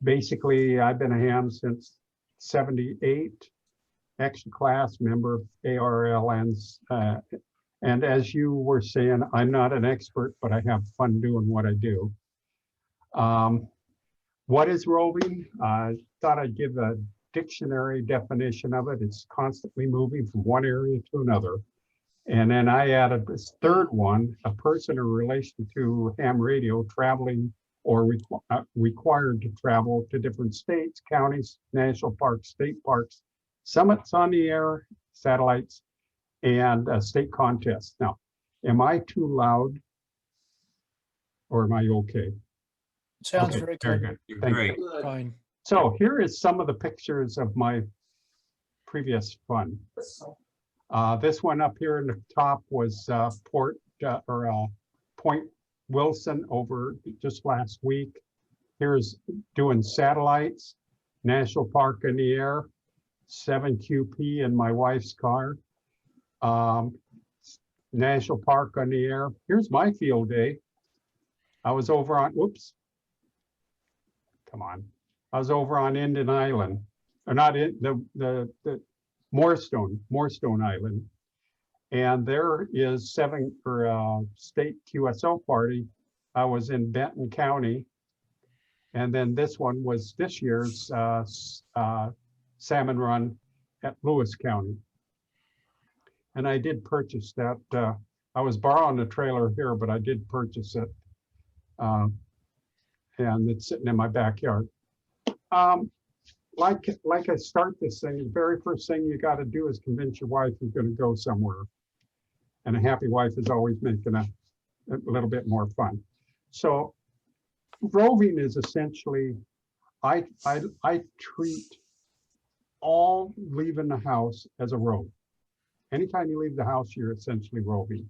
basically, I've been a ham since '78, extra class member, ARLNs. And as you were saying, I'm not an expert, but I have fun doing what I do. What is roving? I thought I'd give a dictionary definition of it. It's constantly moving from one area to another. And then I added this third one, a person in relation to ham radio traveling or required to travel to different states, counties, national parks, state parks, summits on the air, satellites, and state contests. Now, am I too loud or am I okay? Sounds Okay, very good. You're Thank great. you. Fine. So here is some of the pictures of my previous fun. This one up here in the top was Point Wilson over just last week. Here's doing satellites, National Park in the air, 7QP in my wife's car, National Park on the air. Here's my field day. I was over on, whoops, come on. I was over on Indian Island, or not in the Moorstone Island. And there is state QSL party. I was in Benton County. And then this one was this year's salmon run at Lewis County. And I did purchase that. I was borrowing the trailer here, but I did purchase it. And it's sitting in my backyard. Like I start this thing, the very first thing you got to do is convince your wife you're going to go somewhere. And a happy wife is always making a little bit more fun. So roving is essentially, I treat all leaving the house as a rove. Anytime you leave the house, you're essentially roving.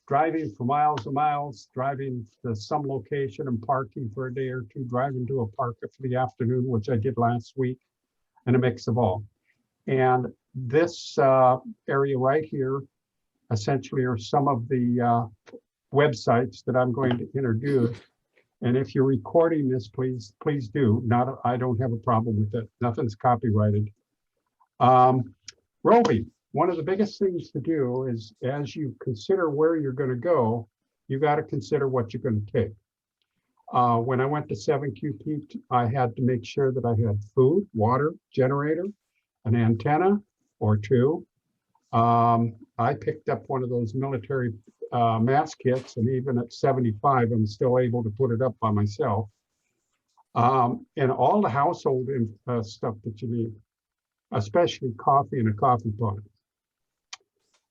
Driving for miles and miles, driving to some location and parking for a day or two, driving to a park for the afternoon, which I did last week, and a mix of all. And this area right here, essentially are some of the websites that I'm going to introduce. And if you're recording this, please do. I don't have a problem with it. Nothing's copyrighted. Roving. One of the biggest things to do is, as you consider where you're going to go, you got to consider what you're going to take. When I went to 7QP, I had to make sure that I had food, water, generator, an antenna or two. I picked up one of those military mass kits, and even at 75, I'm still able to put it up by myself. And all the household stuff that you need, especially coffee in a coffee pot.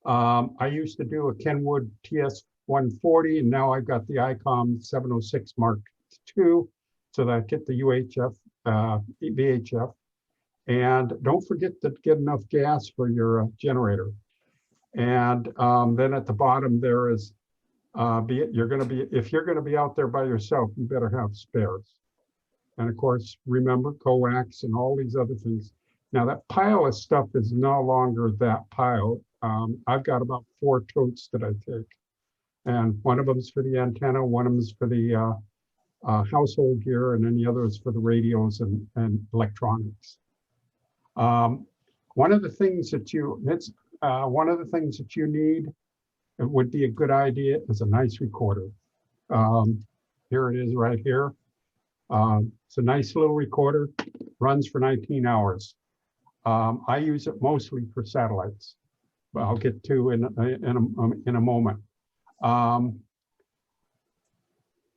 I used to do a Kenwood TS-140, and now I've got the ICOM 706 Mark II, so that I get the UHF, VHF. And don't forget to get enough gas for your generator. And then at the bottom there is, if you're going to be out there by yourself, you better have spares. And of course, remember coax and all these other things. Now that pile of stuff is no longer that pile. I've got about 4 totes that I take. And one of them is for the antenna, one of them is for the household gear, and then the other is for the radios and electronics. One of the things that you need, it would be a good idea, is a nice recorder. Here it is right here. It's a nice little recorder, runs for 19 hours. I use it mostly for satellites, but I'll get to in a moment.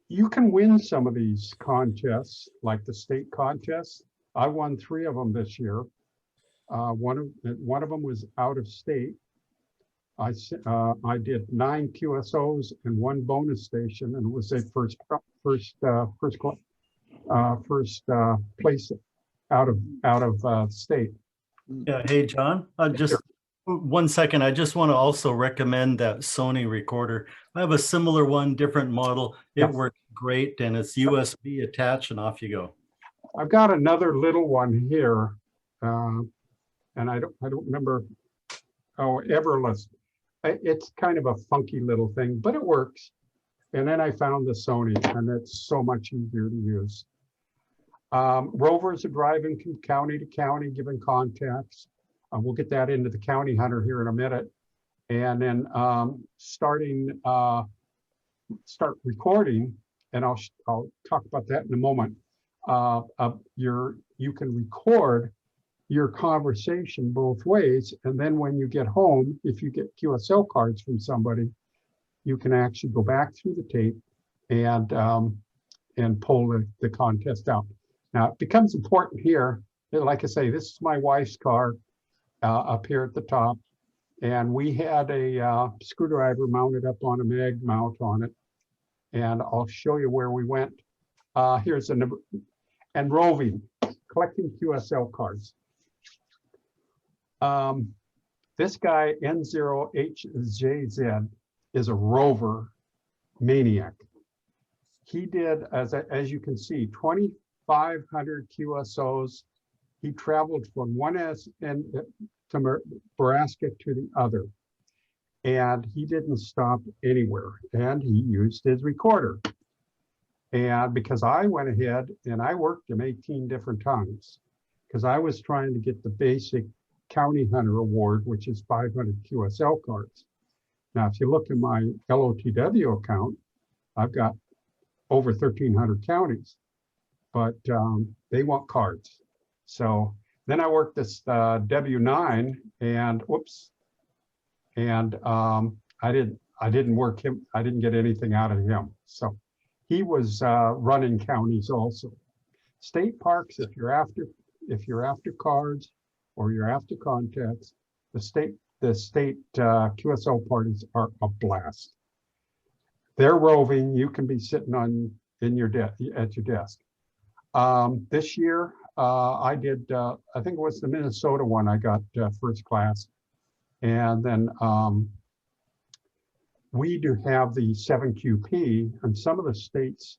You can win some of these contests, like the state contests. I won 3 of them this year. One of them was out of state. I did 9 QSOs and 1 bonus station, and it was a first place out of state. Yeah. Hey, John. Just Sure. 1 second. I just want to also recommend that Sony recorder. I have a similar one, different model. It Yeah. works great, and it's USB attached, and off you go. I've got another little one here, and I don't remember. Oh, Everless. It's kind of a funky little thing, but it works. And then I found the Sony, and it's so much easier to use. Rovers are driving from county to county, giving contacts. We'll get that into the county hunter here in a minute. And then start recording, and I'll talk about that in a moment. You can record your conversation both ways, and then when you get home, if you get QSL cards from somebody, you can actually go back through the tape and pull the contest out. Now it becomes important here. Like I say, this is my wife's car up here at the top, and we had a screwdriver mounted up on a mag mount on it, and I'll show you where we went. Here's a number, and roving, collecting QSL cards. This guy, N7AME, is a rover maniac. He did, as you can see, 2,500 QSOs. He traveled from one end to Nebraska to the other, and he didn't stop anywhere, and he used his recorder. And because I went ahead and I worked him 18 different times, because I was trying to get the basic County Hunter Award, which is 500 QSL cards. Now, if you look at my LOTW account, I've got over 1,300 counties, but they want cards. So then I worked this W9, and whoops, and I didn't work him. I didn't get anything out of him. So he was running counties also. State parks, if you're after cards or you're after contacts, the state QSL parties are a blast. They're roving. You can be sitting at your desk. This year I did. I think it was the Minnesota one. I got first class, and then we do have the 7QP, and some of the states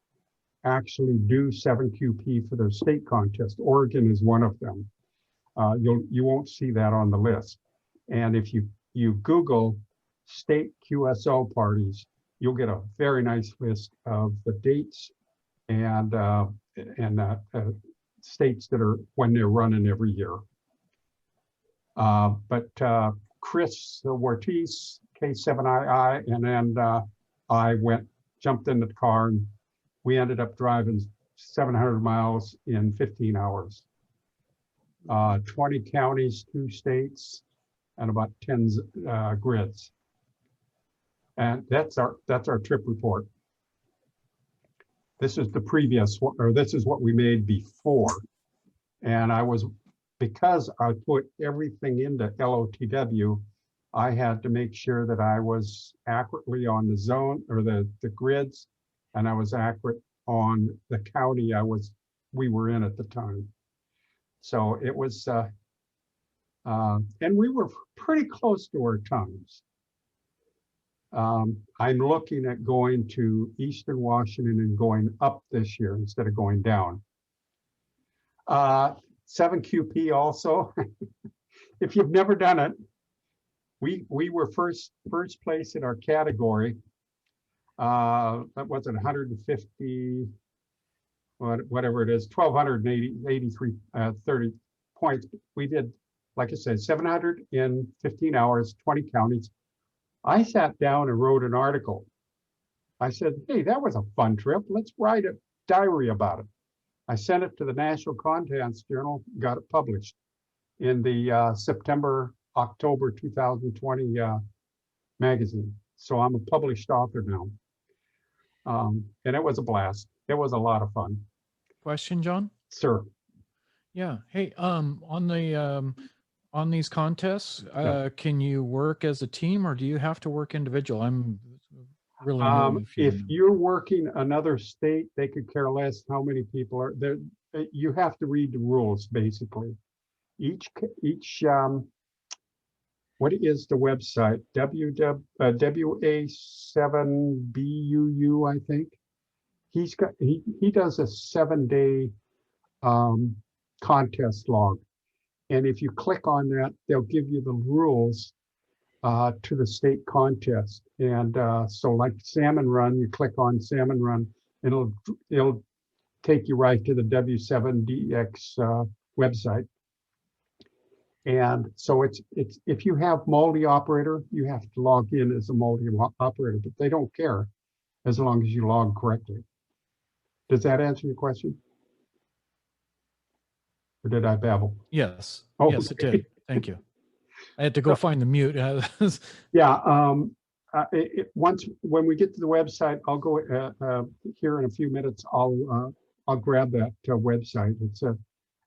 actually do 7QP for their state contest. Oregon is one of them. You won't see that on the list. And if you Google state QSL parties, you'll get a very nice list of the dates and states that are when they're running every year. But Chris Ortiz, K7II, and then I jumped in the car, and we ended up driving 700 miles in 15 hours. 20 counties, 2 states, and about 10 grids. And that's our trip report. This is the previous one, or this is what we made before. And because I put everything into LOTW, I had to make sure that I was accurately on the zone or the grids, and I was accurate on the county we were in at the time. So it was, and we were pretty close to our times. I'm looking at going to Eastern Washington and going up this year instead of going down. 7QP also, if you've never done it, we were first place in our category. That wasn't 150, whatever it is, 1,283 30 points. We did, like I said, 700 in 15 hours, 20 counties. I sat down and wrote an article. I said, hey, that was a fun trip. Let's write a diary about it. I sent it to the National Contents Journal, got it published in the October 2020 magazine. So I'm a published author now. And it was a blast. It was a lot of fun. Question, John? Sir. Yeah. Hey, on these contests, can you work as a team, or do you have to work individual? I'm really new if you're working another state, they could care less how many people are there. You have to read the rules basically. Each what is the website? WA7BUU, I think. He does a 7-day contest log. And if you click on that, they'll give you the rules to the state contest. And so like Salmon Run, you click on Salmon Run, and it'll take you right to the W7DX website. And so it's if you have multi-operator, you have to log in as a multi-operator, but they don't care as long as you log correctly. Does that answer your question? Or did I babble? Yes. Oh, Yes, it okay. did. Thank you. I had to go find the mute. Yeah. Once when we get to the website, I'll go here in a few minutes. I'll grab that website. It's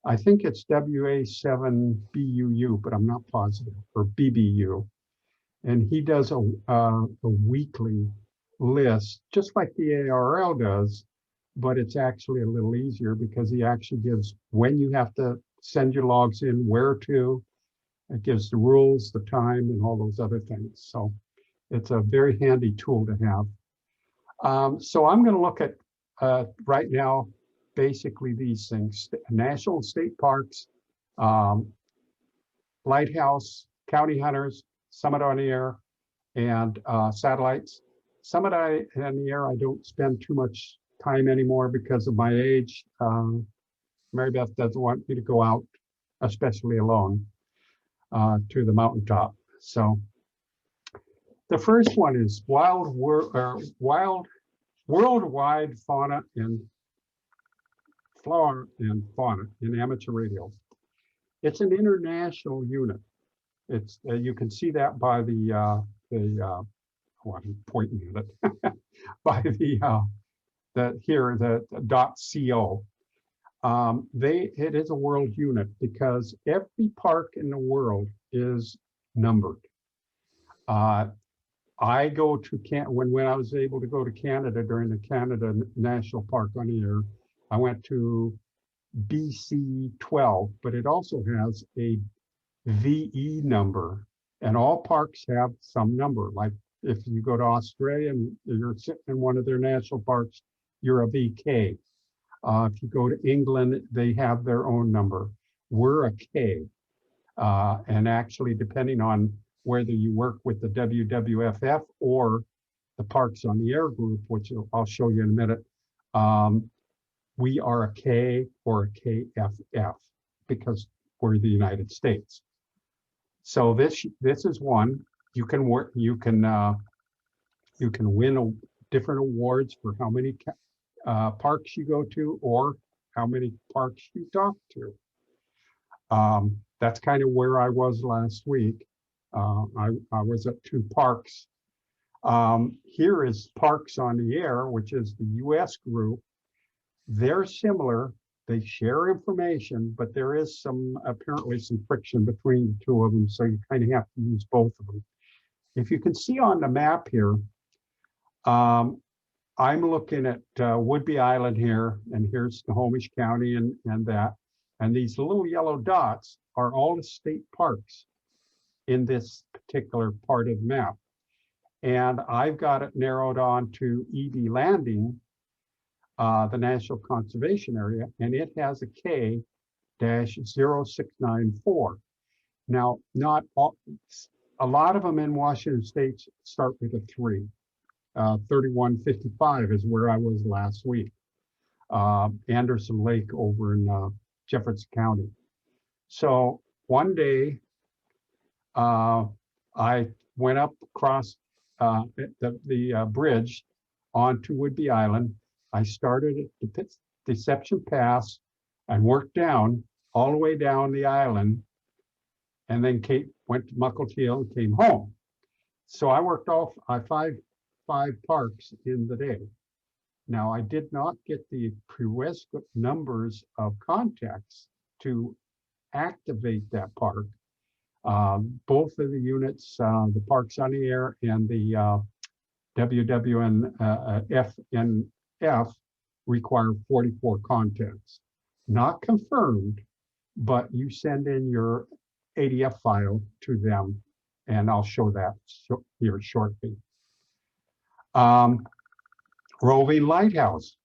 I think it's WA7BUU, but I'm not positive, or BBU. And he does a weekly list, just like the ARL does, but it's actually a little easier because he actually gives when you have to send your logs in, where to. It gives the rules, the time, and all those other things. So it's a very handy tool to have. So I'm going to look at right now, basically these things: national and state parks, Lighthouse, county hunters, Summit on the Air, and satellites. Summit on the Air, I don't spend too much time anymore because of my age. Mary Beth doesn't want me to go out, especially alone, to the mountaintop. So the first one is worldwide fauna and flora and fauna in amateur radio. It's an international unit. It's you can see that by the oh, I'm pointing at it by the .co. It is a world unit because every park in the world is numbered. I go to when I was able to go to Canada during the Canada National Park on the Air, I went to BC 12, but it also has a VE number, and all parks have some number. Like if you go to Australia and you're sitting in one of their national parks, you're a VK. If you go to England, they have their own number. We're a K. And actually, depending on whether you work with the WWFF or the Parks on the Air group, which I'll show you in a minute, we are a K or a KFF because we're the United States. So this is one. You can work. You can win different awards for how many parks you go to or how many parks you talk to. That's kind of where I was last week. I was at 2 parks. Here is Parks on the Air, which is the US group. They're similar. They share information, but there is apparently some friction between the 2 of them. So you kind of have to use both of them. If you can see on the map here, I'm looking at Whidbey Island here, and here's Snohomish County and that. And these little yellow dots are all the state parks in this particular part of the map. And I've got it narrowed on to EB Landing, the National Conservation Area, and it has a K-0694. Now, not all, a lot of them in Washington State start with a 3. 3155 is where I was last week. Anderson Lake over in Jefferson County. So one day, I went up across the bridge onto Whidbey Island. I started at the Deception Pass and worked down all the way down the island, and then went to Muckleteel and came home. So I worked off 5 parks in the day. Now, I did not get the prerequisite numbers of contacts to activate that park. Both of the units, the Parks on the Air and the WWNF require 44 contacts. Not confirmed, but you send in your ADF file to them, and I'll show that here shortly. Roving Lighthouse.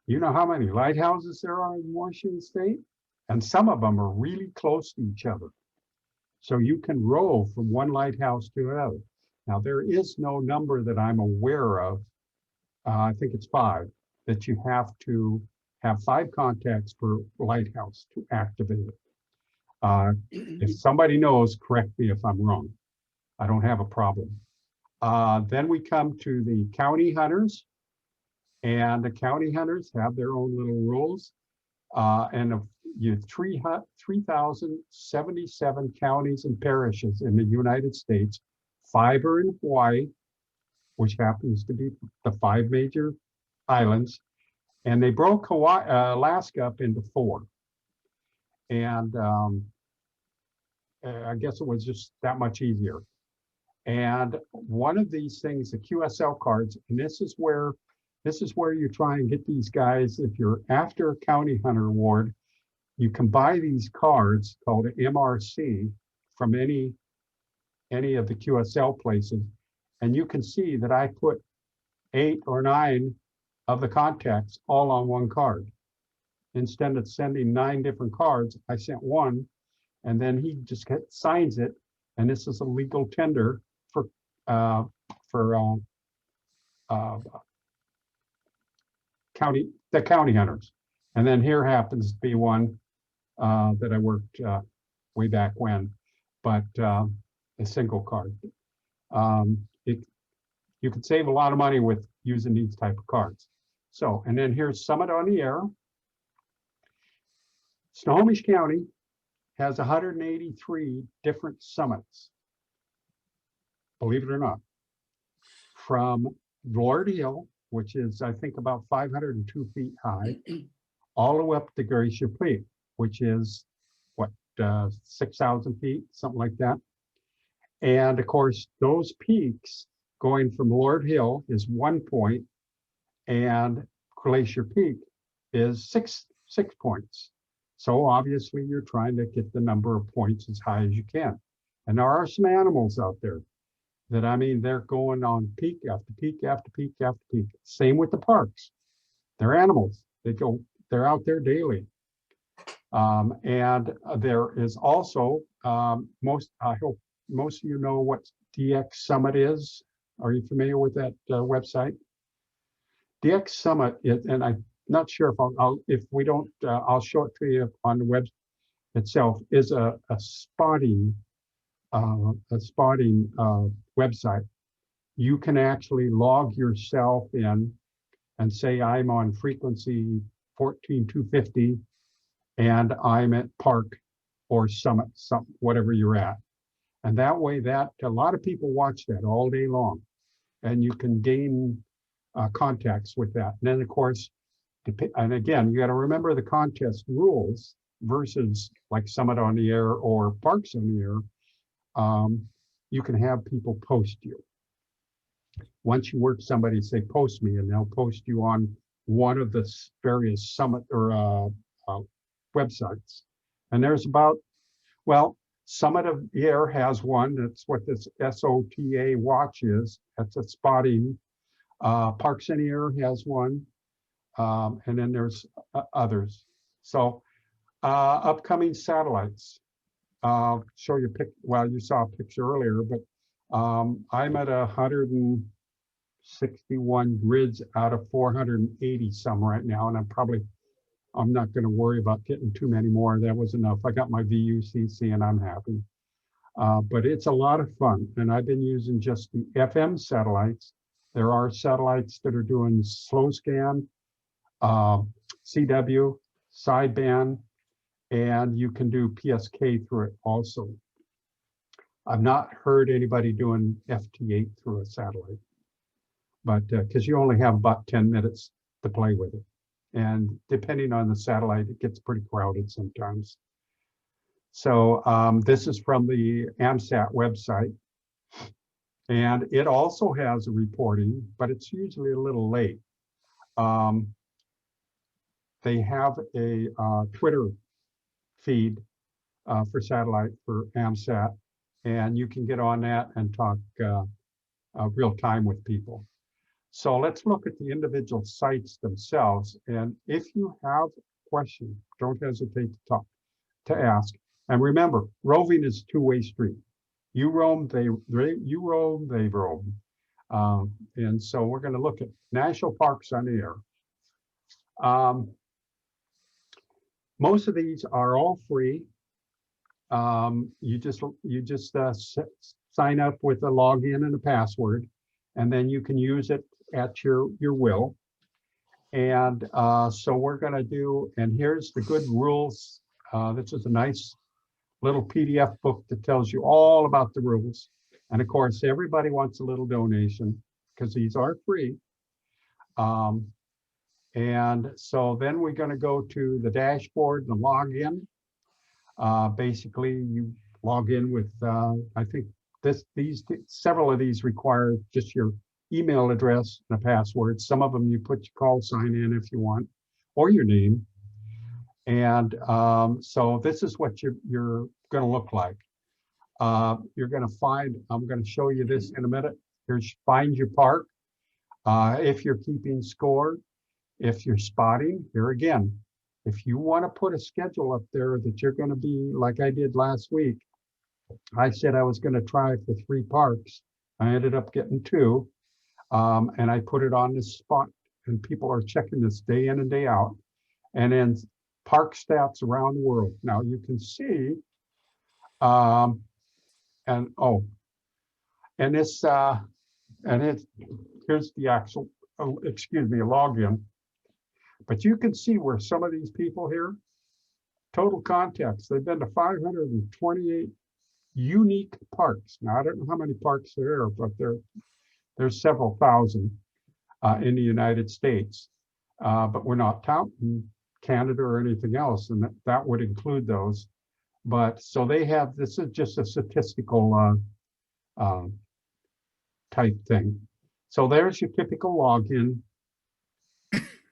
You know how many lighthouses there are in Washington State? And some of them are really close to each other. So you can rove from one lighthouse to another. Now, there is no number that I'm aware of. I think it's 5 that you have to have 5 contacts per lighthouse to activate it. If somebody knows, correct me if I'm wrong. I don't have a problem. Then we come to the county hunters, and the county hunters have their own little rules. And you have 3,077 counties and parishes in the United States. 5 are in Hawaii, which happens to be the 5 major islands. And they broke Hawaii, Alaska up into 4. And I guess it was just that much easier. And one of these things, the Qsl cards, and this is where you try and get these guys. If you're after a county hunter award, you can buy these cards called MRC from any of the Qsl places, and you can see that I put 8 or 9 of the contacts all on one card. Instead of sending 9 different cards, I sent one, and then he just signs it, and this is a legal tender for the county hunters. And then here happens to be one that I worked way back when, but a single card. You could save a lot of money with using these type of cards. So, and then here's Summit on the Air. Snohomish County has 183 different summits, believe it or not, from Lord Hill, which is, I think, about 502 feet high, all the way up to Glacier Peak, which is, what, 6,000 feet, something like that. And of course, those peaks going from Lord Hill is 1 point, and Glacier Peak is six points. So obviously you're trying to get the number of points as high as you can. And there are some animals out there that, I mean, they're going on peak after peak after peak after peak. Same with the parks. They're animals. They're out there daily. And there is also, I hope most of you know what DX Summit is. Are you familiar with that website? DX Summit is, and I'm not sure if if we don't, I'll show it to you on the web itself, is a spotting website. You can actually log yourself in and say, I'm on frequency 14250 and I'm at Park or Summit, whatever you're at. And that way, a lot of people watch that all day long, and you can gain contacts with that. And then of course, and again, you got to remember the contest rules versus like Summit on the Air or Parks on the Air. You can have people post you. Once you work somebody, say, post me, and they'll post you on one of the various Summit or websites. And there's about, well, Summit of the Air has one. That's what this SOTA watch is. That's a spotting. Parks in the Air has one. And then there's others. So upcoming satellites. Show you well, you saw a picture earlier, but I'm at 161 grids out of 480 some right now, and I'm not going to worry about getting too many more. That was enough. I got my VUCC and I'm happy. But it's a lot of fun, and I've been using just the FM satellites. There are satellites that are doing slow scan, CW, sideband, and you can do PSK through it also. I've not heard anybody doing FT8 through a satellite, but because you only have about 10 minutes to play with it. And depending on the satellite, it gets pretty crowded sometimes. So this is from the AMSAT website. And it also has a reporting, but it's usually a little late. They have a Twitter feed for satellite for AMSAT, and you can get on that and talk real time with people. So let's look at the individual sites themselves. And if you have a question, don't hesitate to ask. And remember, roving is a two-way street. You roam, they roam, they roam. And so we're going to look at national parks on the air. Most of these are all free. You just sign up with a login and a password, and then you can use it at your will. And so we're going to do, and here's the good rules. This is a nice little PDF book that tells you all about the rules. And of course, everybody wants a little donation because these are free. And so then we're going to go to the dashboard and log in. Basically, you log in with, I think several of these require just your email address and a password. Some of them you put your call sign in if you want, or your name. And so this is what you're going to look like. You're going to find, I'm going to show you this in a minute. Here's find your park. If you're keeping score, if you're spotting, here again, if you want to put a schedule up there that you're going to be like I did last week, I said I was going to try for 3 parks. I ended up getting 2, and I put it on this spot, and people are checking this day in and day out. And then park stats around the world. Now you can see, here's the actual, login. But you can see where some of these people here, total contacts, they've been to 528 unique parks. Now, I don't know how many parks there are, but there's several thousand in the United States. But we're not counting Canada or anything else, and that would include those. But so they have, this is just a statistical type thing. So there's your typical login.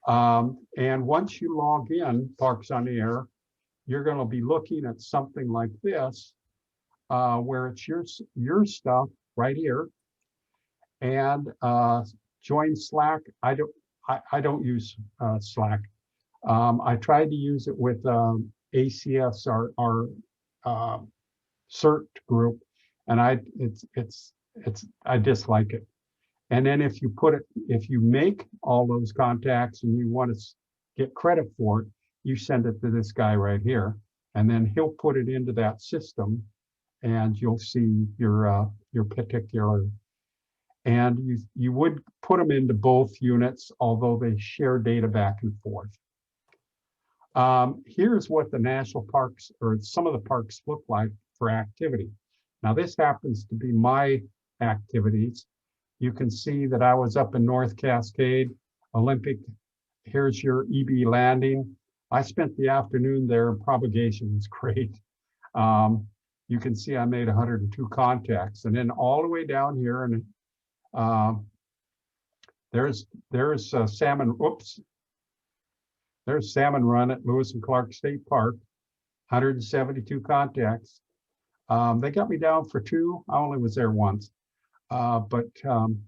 And once you log in, Parks on the Air, you're going to be looking at something like this, where it's your stuff right here. And join Slack. I don't use Slack. I tried to use it with ACS, our CERT group, and I dislike it. And then if you make all those contacts and you want to get credit for it, you send it to this guy right here, and then he'll put it into that system, and you'll see your particular. And you would put them into both units, although they share data back and forth. Here's what the national parks or some of the parks look like for activity. Now this happens to be my activities. You can see that I was up in North Cascade, Olympic. Here's your EB landing. I spent the afternoon there. Propagation was great. You can see I made 102 contacts, and then all the way down here, and there's salmon. Oops. There's salmon run at Lewis and Clark State Park, 172 contacts. They got me down for 2. I only was there once. And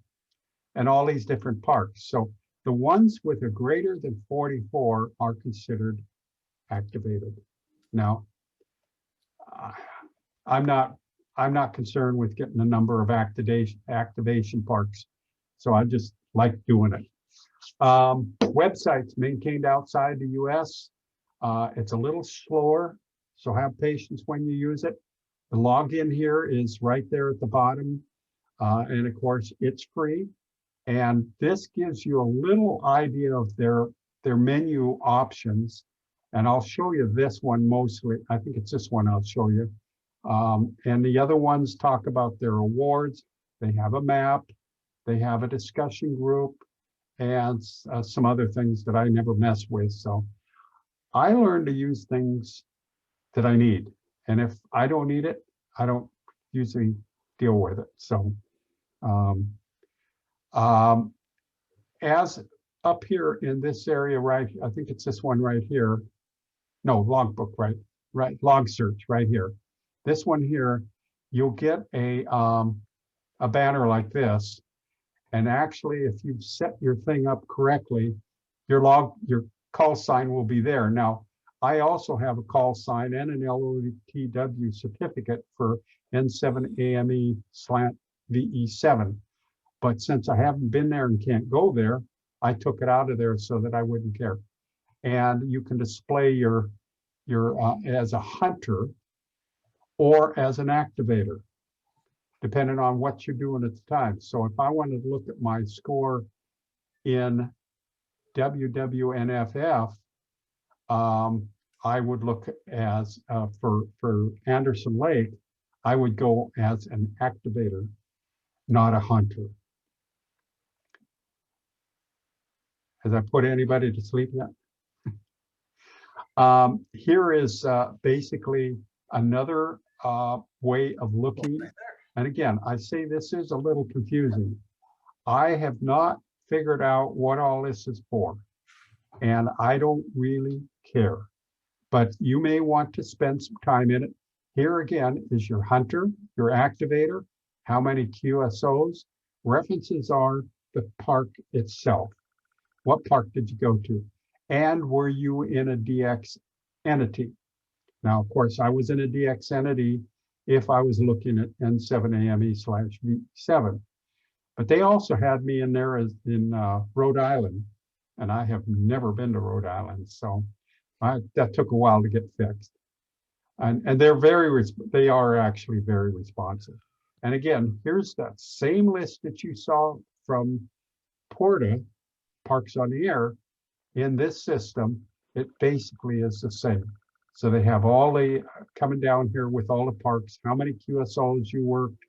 all these different parks. So the ones with a greater than 44 are considered activated. Now, I'm not concerned with getting the number of activation parks. So I just like doing it. Websites maintained outside the US. It's a little slower, so have patience when you use it. The login here is right there at the bottom. And of course, it's free. And this gives you a little idea of their menu options. And I'll show you this one mostly. I think it's this one I'll show you. And the other ones talk about their awards. They have a map. They have a discussion group and some other things that I never mess with. So I learned to use things that I need. And if I don't need it, I don't usually deal with it. So as up here in this area, right, I think it's this one right here. No, logbook, right, log search right here. This one here, you'll get a banner like this. And actually, if you've set your thing up correctly, your call sign will be there. Now, I also have a call sign and an LOTW certificate for N7AME/VE7. But since I haven't been there and can't go there, I took it out of there so that I wouldn't care. And you can display your as a hunter or as an activator, depending on what you're doing at the time. So if I wanted to look at my score in WWNFF, I would look as for Anderson Lake, I would go as an activator, not a hunter. Has I put anybody to sleep yet? Here is basically another way of looking. And again, I say this is a little confusing. I have not figured out what all this is for, and I don't really care. But you may want to spend some time in it. Here again is your hunter, your activator, how many QSOs. References are the park itself. What park did you go to? And were you in a DX entity? Now, of course, I was in a DX entity if I was looking at N7AME/V7. But they also had me in there as in Rhode Island, and I have never been to Rhode Island, so that took a while to get fixed. And they are actually very responsive. And again, here's that same list that you saw from Porta, Parks on the Air. In this system, it basically is the same. So they have all the coming down here with all the parks, how many QSOs you worked.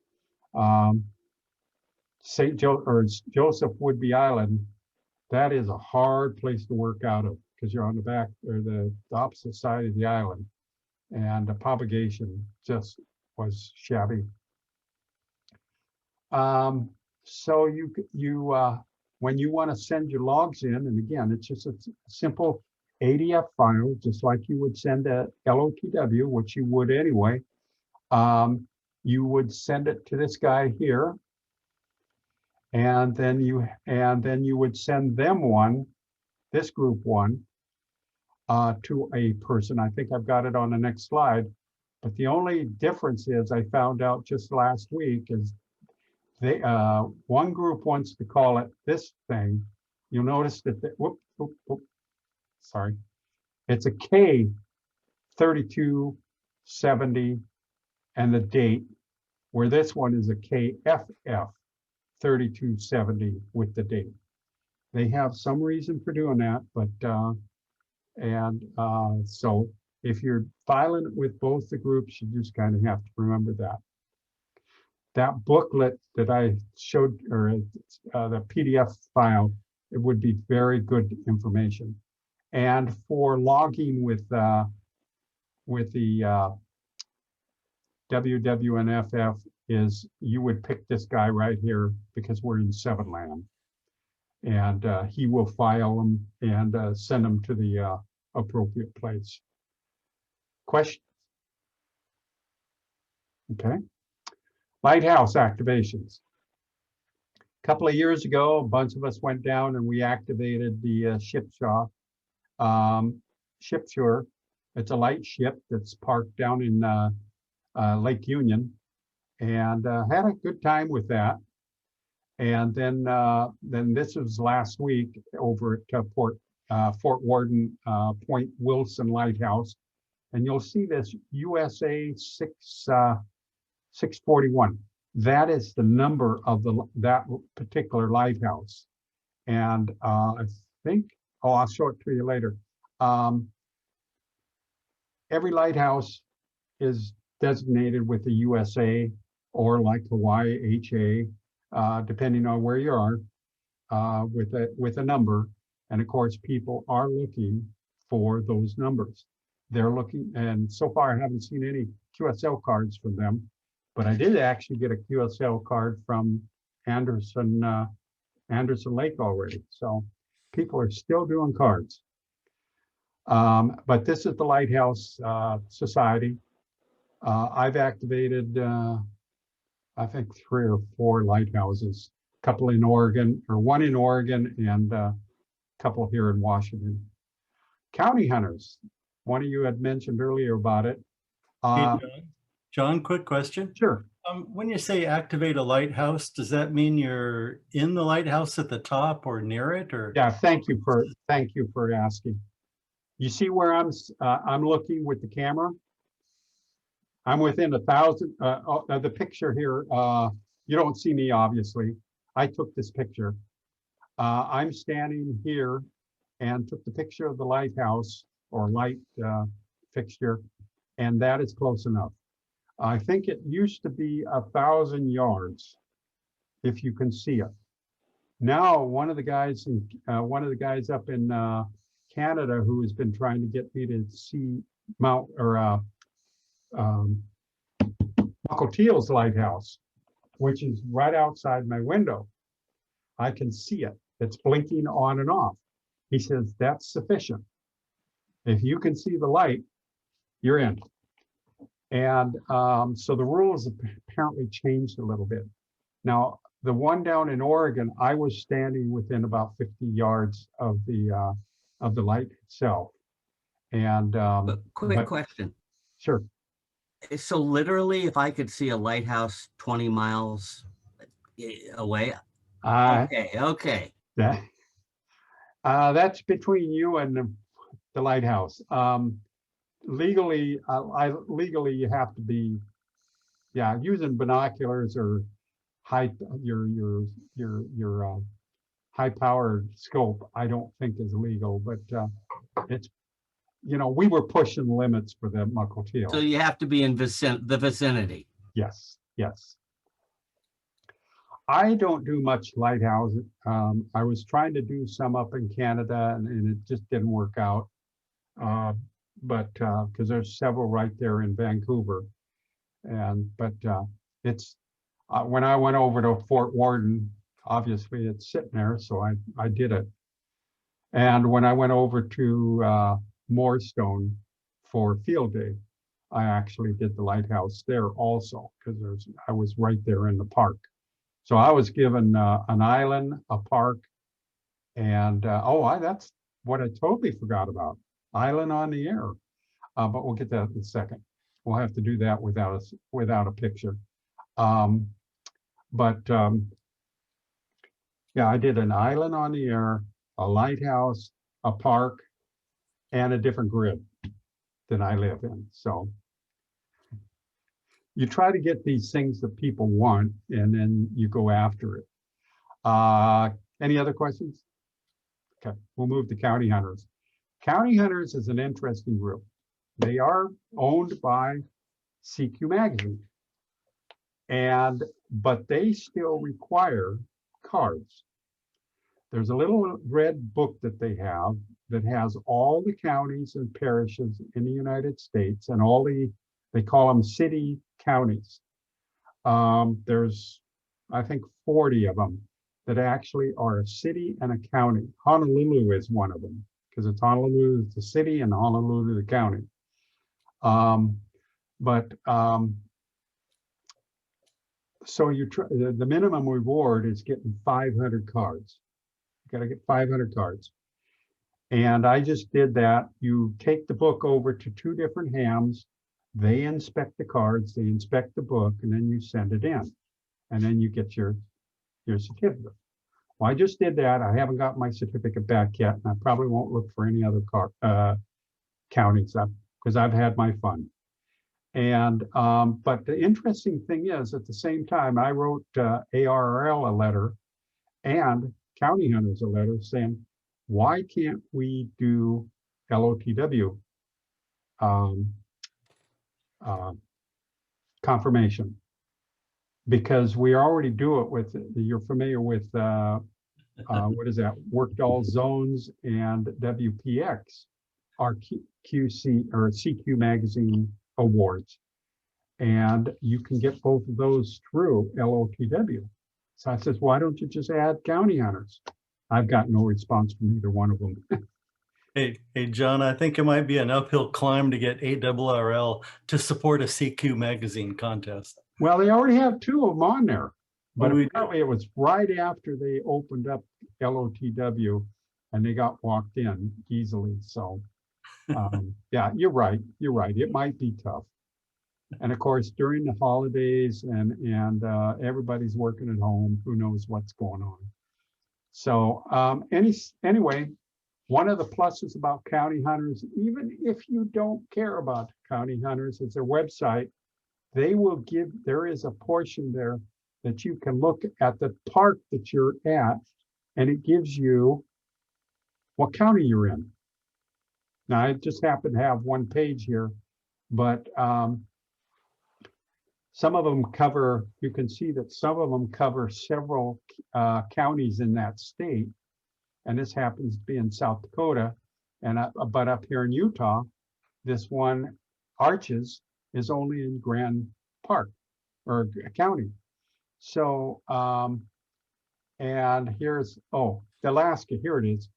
Joseph Woodby Island, that is a hard place to work out of because you're on the back or the opposite side of the island, and the propagation just was shabby. So when you want to send your logs in, and again, it's just a simple ADF file, just like you would send a LOTW, which you would anyway. You would send it to this guy here, and then you would send them one, this group one, to a person. I think I've got it on the next slide. But the only difference is I found out just last week is one group wants to call it this thing. You'll notice that sorry, it's a K3270 and the date, where this one is a KFF 3270 with the date. They have some reason for doing that, but so if you're filing it with both the groups, you just kind of have to remember that. That booklet that I showed, or the PDF file, it would be very good information. And for logging with the WWNFF is you would pick this guy right here because we're in 7-LAM. And he will file them and send them to the appropriate place. Questions? Okay. Lighthouse activations. A couple of years ago, a bunch of us went down and we activated the Shipshaw. Shipshore. It's a light ship that's parked down in Lake Union, and had a good time with that. And then this was last week over at Fort Worden Point Wilson Lighthouse, and you'll see this USA 641. That is the number of that particular lighthouse. And I think, I'll show it to you later. Every lighthouse is designated with the USA or like Hawaii HA, depending on where you are, with a number. And of course, people are looking for those numbers. They're looking, and so far I haven't seen any QSL cards from them, but I did actually get a QSL card from Anderson Lake already. So people are still doing cards. But this is the Lighthouse Society. I've activated, I think 3 or 4 lighthouses, a couple in Oregon, or 1 in Oregon, and a couple here in Washington. County hunters, one of you had mentioned earlier about it. Hey, John, quick question. Sure. When you say activate a lighthouse, does that mean you're in the lighthouse at the top or near it, or? Yeah, thank you for asking. You see where I'm looking with the camera? I'm within 1,000, the picture here, you don't see me, obviously. I took this picture. I'm standing here and took the picture of the lighthouse or light fixture, and that is close enough. I think it used to be 1,000 yards, if you can see it. Now, one of the guys up in Canada who has been trying to get me to see Uncle Teal's lighthouse, which is right outside my window. I can see it. It's blinking on and off. He says, that's sufficient. If you can see the light, you're in. And so the rules apparently changed a little bit. Now, the one down in Oregon, I was standing within about 50 yards of the light itself. And Quick question. Sure. So literally, if I could see a lighthouse 20 miles away. Okay. That's between you and the lighthouse. Legally, legally you have to be, using binoculars or your high powered scope. I don't think is legal, but it's, we were pushing limits for the Muckle Teal. So you have to be in the vicinity. Yes. I don't do much lighthouse. I was trying to do some up in Canada and it just didn't work out. But because there's several right there in Vancouver. But it's, when I went over to Fort Worden, obviously it's sitting there, so I did it. And when I went over to Moorstone for field day, I actually did the lighthouse there also, because I was right there in the park. So I was given an island, a park, and that's what I totally forgot about, island on the air. But we'll get that in a second. We'll have to do that without a picture. I did an island on the air, a lighthouse, a park, and a different grid than I live in. So you try to get these things that people want, and then you go after it. Any other questions? Okay, we'll move to County Hunters. County Hunters is an interesting group. They are owned by CQ Magazine, but they still require cards. There's a little red book that they have that has all the counties and parishes in the United States and all they call them city counties. There's, I think, 40 of them that actually are a city and a county. Honolulu is one of them, because it's Honolulu is the city and Honolulu the county. So the minimum reward is getting 500 cards. You got to get 500 cards. And I just did that. You take the book over to 2 different hams. They inspect the cards, they inspect the book, and then you send it in. And then you get your certificate. Well, I just did that. I haven't got my certificate back yet, and I probably won't look for any other counties because I've had my fun. And but the interesting thing is, at the same time, I wrote ARRL a letter and County Hunters a letter saying, why can't we do LOTW confirmation? Because we already do it with, you're familiar with, what is that? Worked all zones and WPX, our QC or CQ Magazine awards. And you can get both of those through LOTW. So I says, why don't you just add County Hunters? I've got no response from either one of them. Hey, John, I think it might be an uphill climb to get ARRL to support a CQ Magazine contest. Well, they already have 2 of them on there, but Oh, apparently it was right after they opened up LOTW and they got walked in easily. So yeah, you're right. It might be tough. And of course, during the holidays and everybody's working at home, who knows what's going on. So anyway, One of the pluses about County Hunters, even if you don't care about County Hunters, is their website. They will give, there is a portion there that you can look at the park that you're at, and it gives you what county you're in. Now, I just happen to have one page here, but some of them cover, you can see that some of them cover several counties in that state. And this happens to be in South Dakota. And but up here in Utah, this one, Arches, is only in Grand Park or County. So, and here's, oh, Alaska, here it is.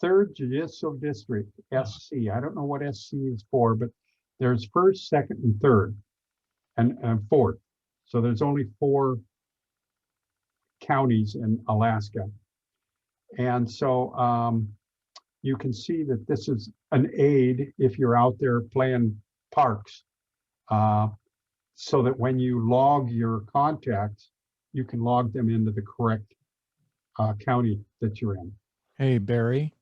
3rd Judicial District, SC. I don't know what SC is for, but there's 1st, 2nd, and 3rd, and 4th. So there's only 4 counties in Alaska. And so you can see that this is an aid if you're out there playing parks, so that when you log your contacts, you can log them into the correct county that you're in. Hey, Barry.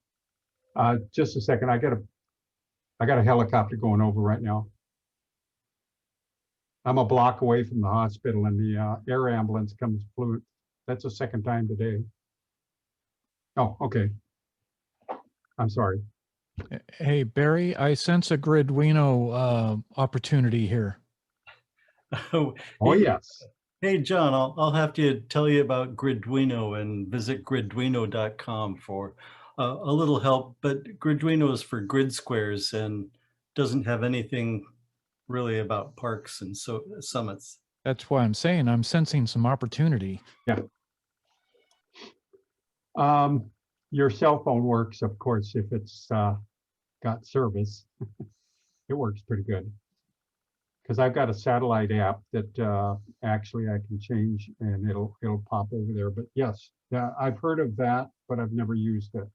Just a second, I got a helicopter going over right now. I'm a block away from the hospital, and the air ambulance comes flew. That's the 2nd time today. Oh, okay. I'm sorry. Hey, Barry, I sense a Gridwino opportunity here. Oh, Hey, yes. Hey, John, I'll have to tell you about Gridwino and visit gridwino.com for a little help, but Gridwino is for grid squares and doesn't have anything really about parks and so summits. That's why I'm saying I'm sensing some opportunity. Yeah. Your cell phone works, of course, if it's got service. It works pretty good. Because I've got a satellite app that actually I can change, and it'll pop over there. But yes, yeah, I've heard of that, but I've never used it.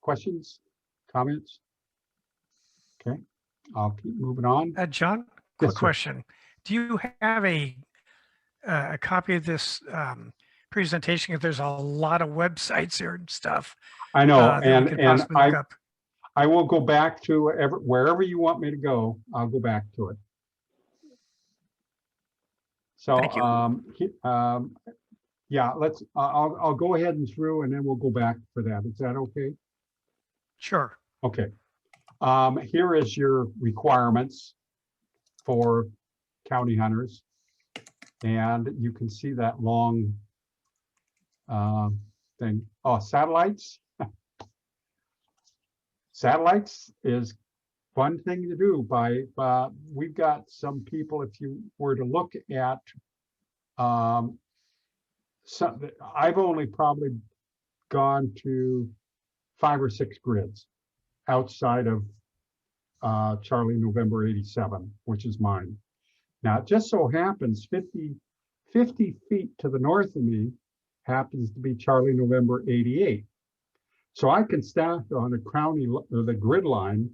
Questions, comments? Okay, I'll keep moving on. John, Yes, quick sir. question. Do you have a copy of this presentation? If there's a lot of websites here and stuff I know, that we and could possibly look up. I will go back to wherever you want me to go. I'll go back to it. So, Thank you. yeah, I'll go ahead and through, and then we'll go back for that. Is that okay? Sure. Okay. Here is your requirements for county hunters. And you can see that long thing. Oh, satellites. Satellites is fun thing to do. We've got some people, if you were to look at, I've only probably gone to 5 or 6 grids outside of Charlie November 87, which is mine. Now, it just so happens 50 feet to the north of me happens to be Charlie November 88. So I can stand on the grid line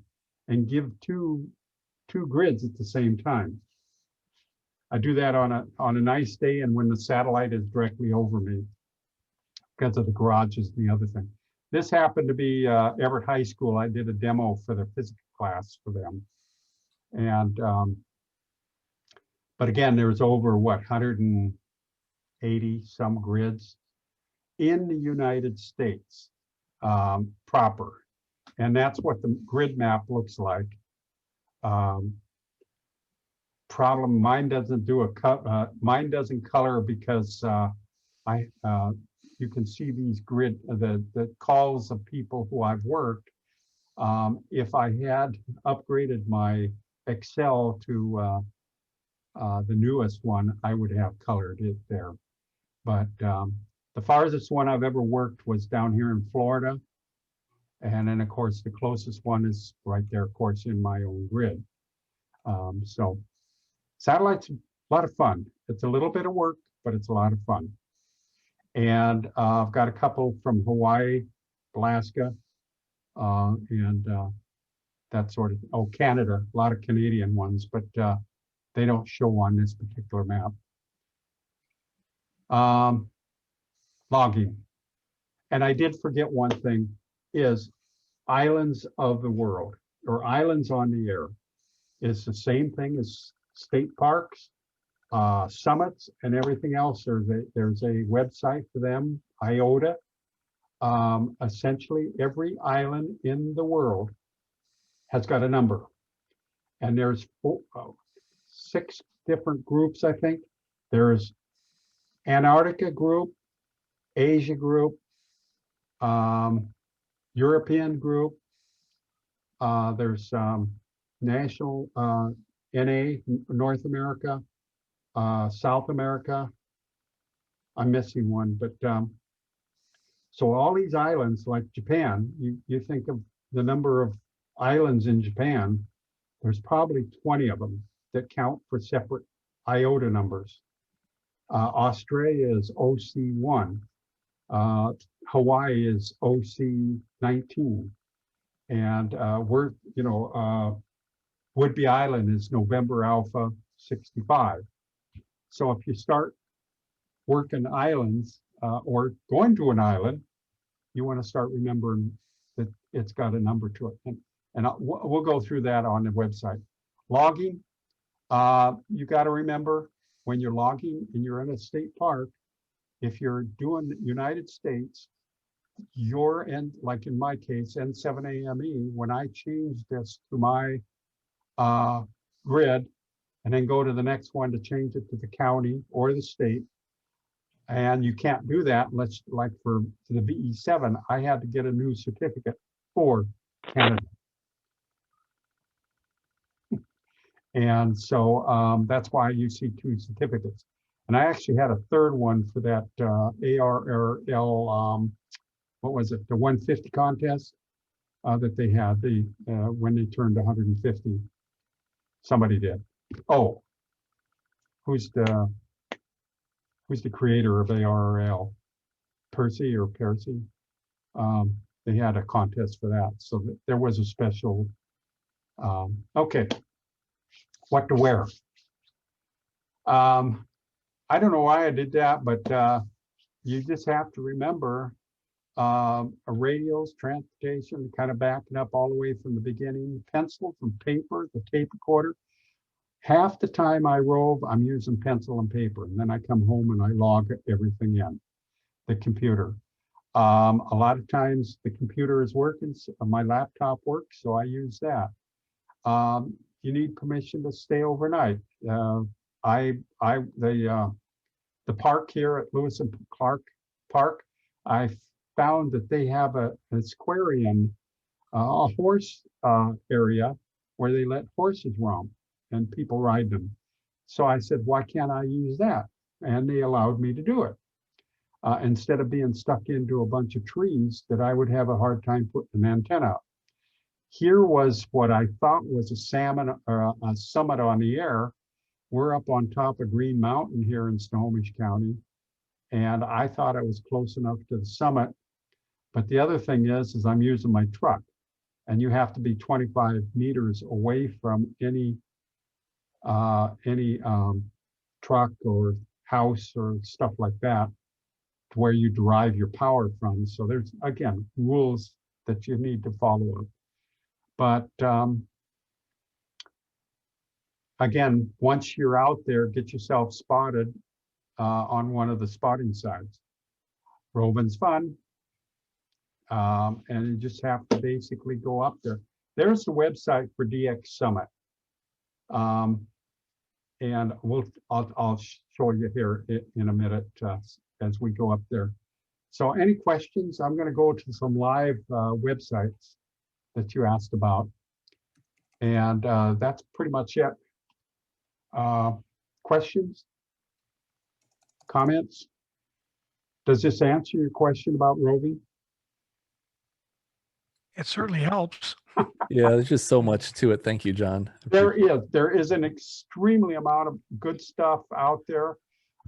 and give two grids at the same time. I do that on a nice day and when the satellite is directly over me because of the garages and the other thing. This happened to be Everett High School. I did a demo for the physics class for them. And, but again, there's over what, 180 some grids in the United States proper. And that's what the grid map looks like. Problem, mine doesn't do mine doesn't color because you can see these grid, the calls of people who I've worked. If I had upgraded my Excel to the newest one, I would have colored it there. But the farthest one I've ever worked was down here in Florida. And then of course, the closest one is right there, of course, in my own grid. So satellites, a lot of fun. It's a little bit of work, but it's a lot of fun. And I've got a couple from Hawaii, Alaska, and that sort of, oh, Canada, a lot of Canadian ones, but they don't show on this particular map. Logging. And I did forget one thing, is islands of the world, or islands on the air, is the same thing as state parks, summits, and everything else. There's a website for them, IOTA. Essentially, every island in the world has got a number. And there's 6 different groups, I think. There's Antarctica group, Asia group, European group. There's national NA, North America, South America. I'm missing one, but so all these islands, like Japan, you think of the number of islands in Japan, there's probably 20 of them that count for separate IOTA numbers. Australia is OC1. Hawaii is OC19. And Whidbey Island is November Alpha 65. So if you start working islands or going to an island, you want to start remembering that it's got a number to it. And we'll go through that on the website. Logging, you got to remember when you're logging and you're in a state park, if you're doing the United States, you're in, like in my case, N7AME, when I change this to my grid and then go to the next one to change it to the county or the state, and you can't do that unless, like for the VE7, I had to get a new certificate for Canada. And so that's why you see 2 certificates. And I actually had a 3rd one for that ARRL, what was it, the 150 contest that they had when they turned 150. Somebody did. Oh, who's the creator of ARRL? Percy or Percy? They had a contest for that, so that there was a special. Okay, what to wear? I don't know why I did that, but you just have to remember radios, transportation, kind of backing up all the way from the beginning, pencils and paper, the tape recorder. Half the time I rove, I'm using pencil and paper, and then I come home and I log everything in the computer. A lot of times the computer is working, so my laptop works, so I use that. You need permission to stay overnight. The park here at Lewis and Clark Park, I found that they have an aquarium, a horse area where they let horses roam and people ride them. So I said, why can't I use that? And they allowed me to do it. Instead of being stuck into a bunch of trees that I would have a hard time putting an antenna up. Here was what I thought was a summit on the air. We're up on top of Green Mountain here in Snohomish County. And I thought I was close enough to the summit. But the other thing is I'm using my truck. And you have to be 25 meters away from any truck or house or stuff like that to where you derive your power from. So there's, again, rules that you need to follow up. But again, once you're out there, get yourself spotted on one of the spotting sites. Roving's fun. And you just have to basically go up there. There's the website for DX Summit. And I'll show you here in a minute as we go up there. So any questions? I'm going to go to some live websites that you asked about. And that's pretty much it. Questions? Comments? Does this answer your question about roving? It certainly helps. Yeah, there's just so much to it. Thank you, John. There is an extremely amount of good stuff out there.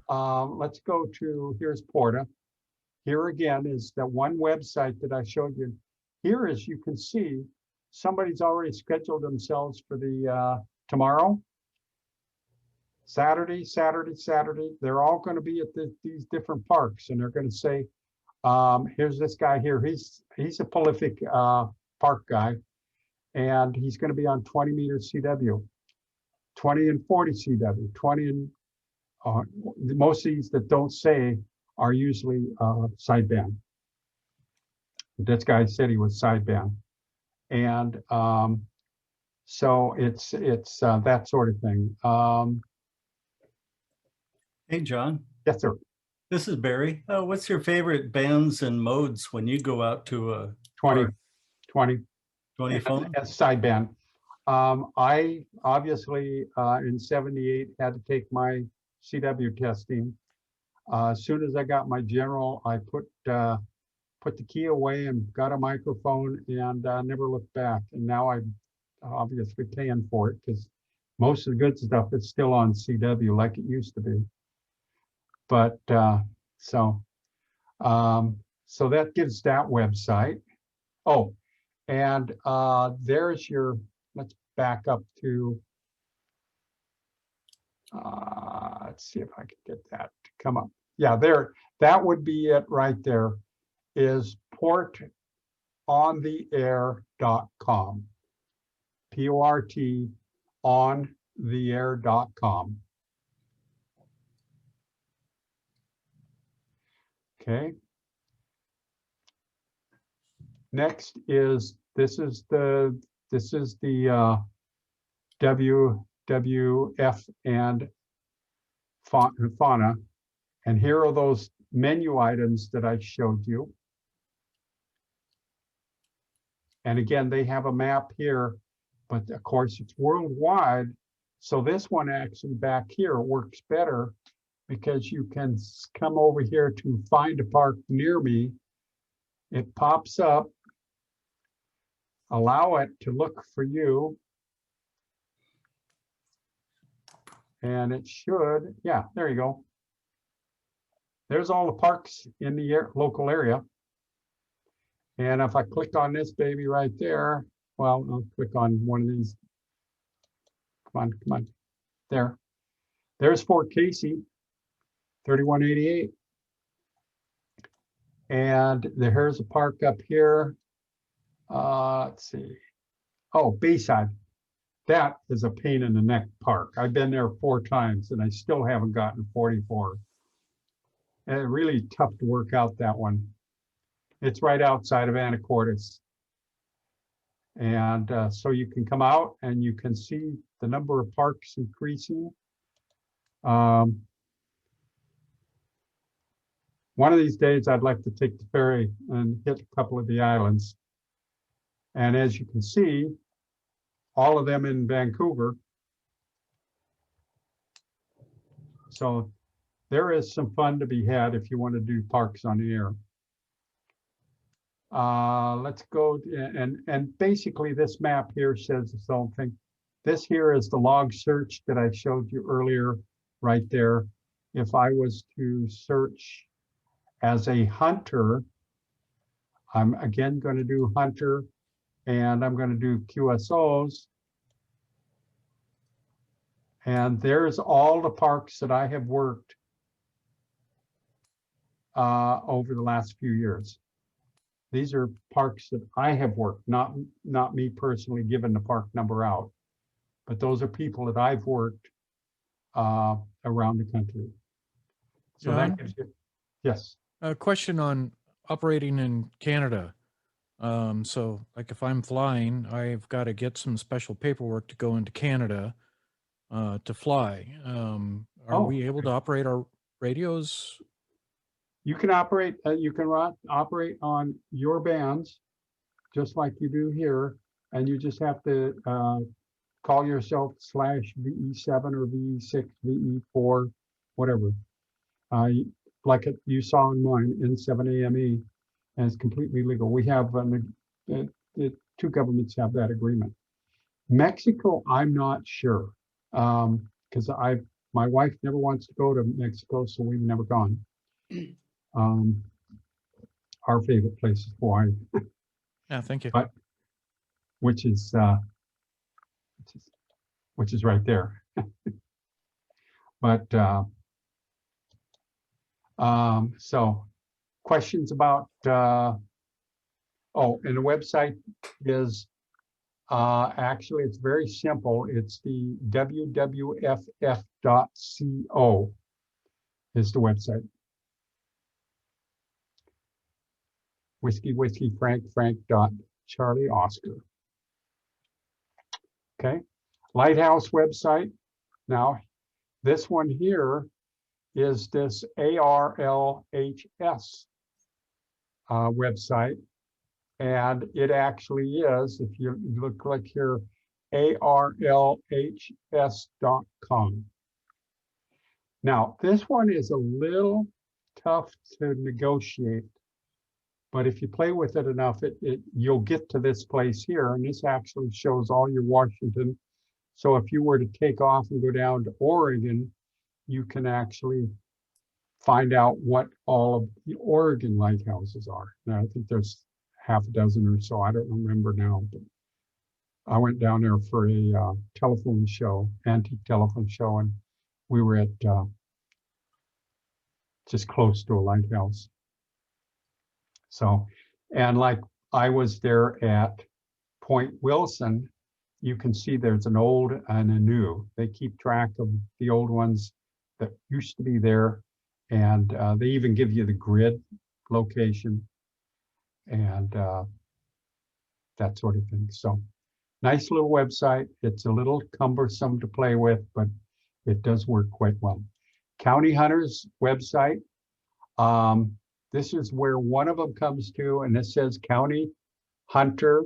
Let's go to, here's Porta. Here again is that one website that I showed you. Here, as you can see, somebody's already scheduled themselves for the tomorrow, Saturday. They're all going to be at these different parks, and they're going to say, Here's this guy here. He's a prolific park guy, and he's going to be on 20 meter CW, 20 and 40 CW, 20 and most of these that don't say are usually sideband. This guy said he was sideband, and so it's that sort of thing. Hey, John. Yes, sir. This is Barry. What's your favorite bands and modes when you go out to a 20 phone? as sideband. I obviously in 78 had to take my CW testing. As soon as I got my general, I put the key away and got a microphone and never looked back. And now I'm obviously paying for it because most of the good stuff is still on CW like it used to be. But so that gives that website. Oh, and there's your, let's back up to, let's see if I can get that to come up. Yeah, there, that would be it right there, is portontheair.com. P-O-R-T ontheair.com. Okay. Next is, this is the WWF and fauna. And here are those menu items that I showed you. And again, they have a map here, but of course it's worldwide. So this one actually back here works better because you can come over here to find a park near me. It pops up, allow it to look for you. And it should, yeah, there you go. There's all the parks in the local area. And if I click on this baby right there, well, I'll click on one of these. Come on, there. There's Fort Casey, 3188. And here's a park up here. Let's see. Oh, Bayside. That is a pain in the neck park. I've been there 4 times and I still haven't gotten 44. And really tough to work out that one. It's right outside of Anacortes. And so you can come out and you can see the number of parks increasing. One of these days, I'd like to take the ferry and hit a couple of the islands. And as you can see, all of them in Vancouver. So there is some fun to be had if you want to do parks on the air. Let's go, and basically this map here says its own thing. This here is the log search that I showed you earlier, right there. If I was to search as a hunter, I'm again going to do hunter, and I'm going to do QSOs. And there's all the parks that I have worked over the last few years. These are parks that I have worked, not me personally giving the park number out, but those are people that I've worked around the country. So John? that gives you, yes. A question on operating in Canada. So like if I'm flying, I've got to get some special paperwork to go into Canada to fly. Are we able to operate our radios? You can operate, operate on your bands, just like you do here, and you just have to call yourself /VE7 or VE6, VE4, whatever. Like you saw in mine, N7AME, and it's completely legal. We have, the 2 governments have that agreement. Mexico, I'm not sure, because my wife never wants to go to Mexico, so we've never gone. Our favorite place is Hawaii. Yeah, thank you. But which is right there. But so questions about, oh, and the website is, actually, it's very simple. It's the wwff.co is the website. Whiskey Frank dot Charlie Oscar. Okay, Lighthouse website. Now, this one here is this ARLHS website. And it actually is, if you look like here, ARLHS.com. Now, this one is a little tough to negotiate, but if you play with it enough, you'll get to this place here, and this actually shows all your Washington. So if you were to take off and go down to Oregon, you can actually find out what all of the Oregon lighthouses are. Now, I think there's half a dozen or so. I don't remember now, but I went down there for a telephone show, antique telephone show, and we were at just close to a lighthouse. So, and like I was there at Point Wilson, you can see there's an old and a new. They keep track of the old ones that used to be there, and they even give you the grid location and that sort of thing. So nice little website. It's a little cumbersome to play with, but it does work quite well. County Hunter's website. This is where one of them comes to, and this says County Hunter,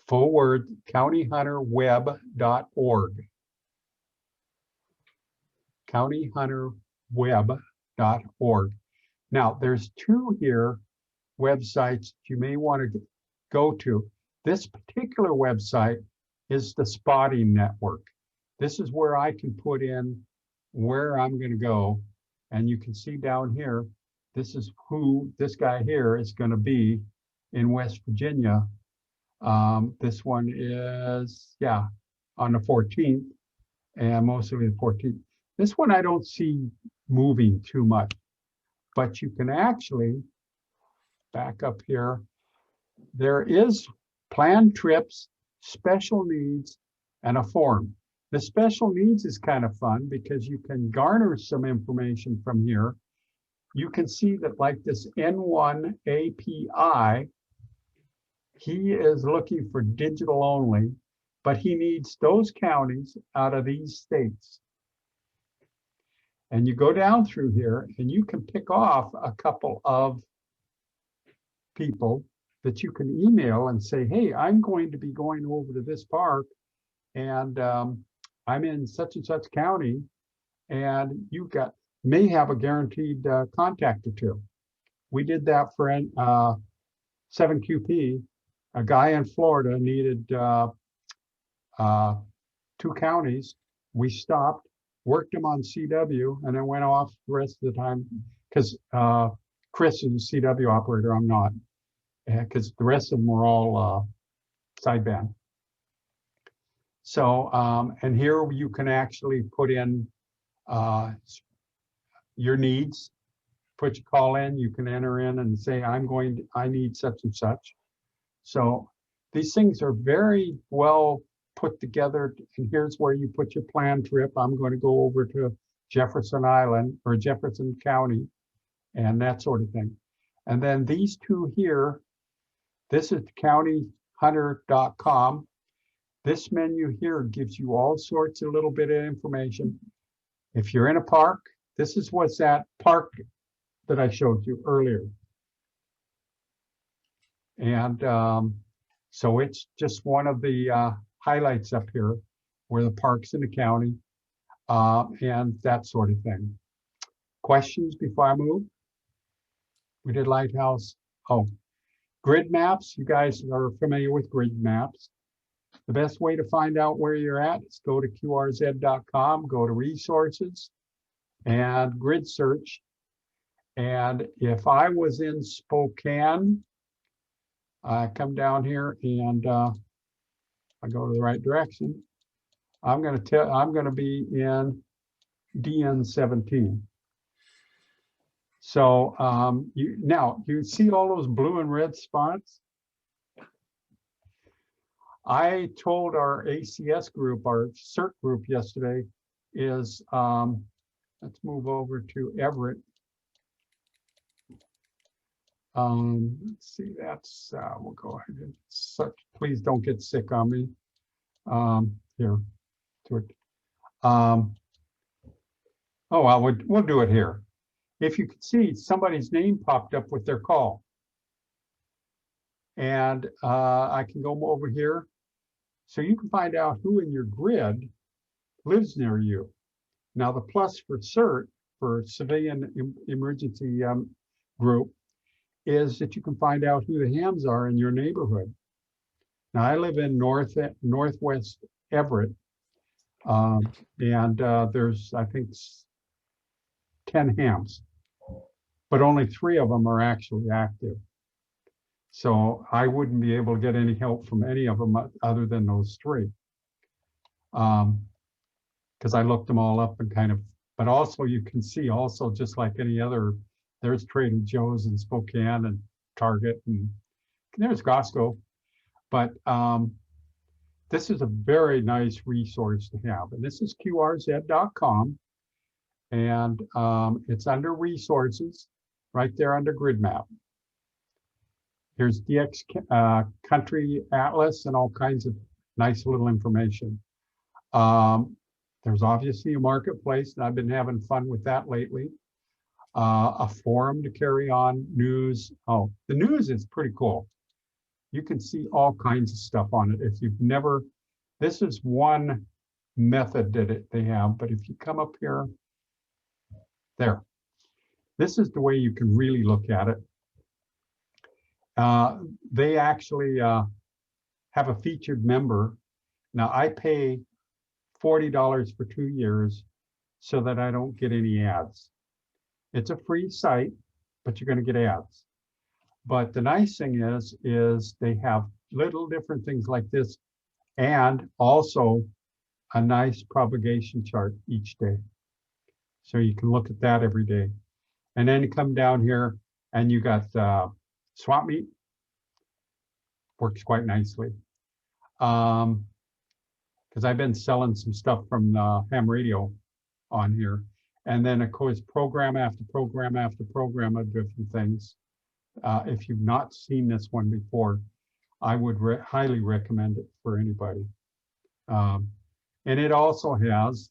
full word, countyhunterweb.org. countyhunterweb.org. Now, there's two here websites you may want to go to. This particular website is the spotting network. This is where I can put in where I'm going to go, and you can see down here, this is who this guy here is going to be in West Virginia. This one is, yeah, on the 14th, and mostly the 14th. This one I don't see moving too much, but you can actually back up here. There is planned trips, special needs, and a forum. The special needs is kind of fun because you can garner some information from here. You can see that like this N7AME, he is looking for digital only, but he needs those counties out of these states. And you go down through here and you can pick off a couple of people that you can email and say, hey, I'm going to be going over to this park, and I'm in such and such county, and you may have a guaranteed contact or two. We did that for 7QP. A guy in Florida needed 2 counties. We stopped, worked him on CW, and then went off the rest of the time because Chris is a CW operator. I'm not, because the rest of them were all sideband. So, and here you can actually put in your needs, put your call in, you can enter in and say, I need such and such. So these things are very well put together. And here's where you put your planned trip. I'm going to go over to Jefferson Island or Jefferson County and that sort of thing. And then these two here, this is countyhunter.com. This menu here gives you all sorts of little bit of information. If you're in a park, this is what's that park that I showed you earlier. And so it's just one of the highlights up here where the parks in the county and that sort of thing. Questions before I move? We did Lighthouse. Oh, grid maps. You guys are familiar with grid maps. The best way to find out where you're at is go to qrz.com, go to resources and grid search. And if I was in Spokane, I come down here and I go to the right direction. I'm going to be in DN17. So you see all those blue and red spots? I told our ACS group, our CERT group yesterday is, let's move over to Everett. Let's see, that's, we'll go ahead and please don't get sick on me. Here, do it. Oh, well, we'll do it here. If you can see, somebody's name popped up with their call. And I can go over here. So you can find out who in your grid lives near you. Now the plus for CERT, for Civilian Emergency Group, is that you can find out who the hams are in your neighborhood. Now I live in Northwest Everett, and there's, I think, 10 hams, but only 3 of them are actually active. So I wouldn't be able to get any help from any of them other than those 3. Because I looked them all up and kind of, but also you can see also just like any other, there's Trader Joe's in Spokane and Target, and there's Costco. But this is a very nice resource to have. And this is qrz.com. And it's under resources, right there under grid map. Here's DX country atlas and all kinds of nice little information. There's obviously a marketplace, and I've been having fun with that lately. A forum to carry on news. Oh, the news is pretty cool. You can see all kinds of stuff on it. If you've never, this is one method that they have, but if you come up here, there, this is the way you can really look at it. They actually have a featured member. Now I pay $40 for 2 years so that I don't get any ads. It's a free site, but you're going to get ads. But the nice thing is they have little different things like this, and also a nice propagation chart each day. So you can look at that every day. And then you come down here and you got swap meet. Works quite nicely. Because I've been selling some stuff from ham radio on here. And then of course, program after program after program of different things. If you've not seen this one before, I would highly recommend it for anybody. And it also has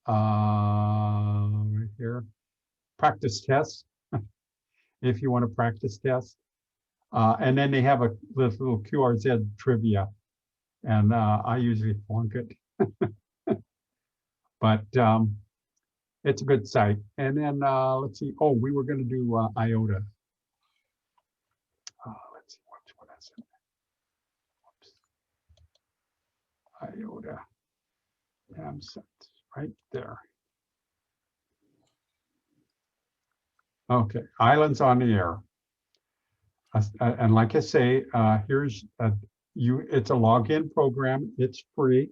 right here, practice tests, if you want to practice test. And then they have a little QRZ trivia, and I usually flunk it. But it's a good site. And then let's see, oh, we were going to do IOTA. Let's see, what is it? Oops. IOTA. Set right there. Okay, Islands on the Air. And like I say, here's it's a login program. It's free,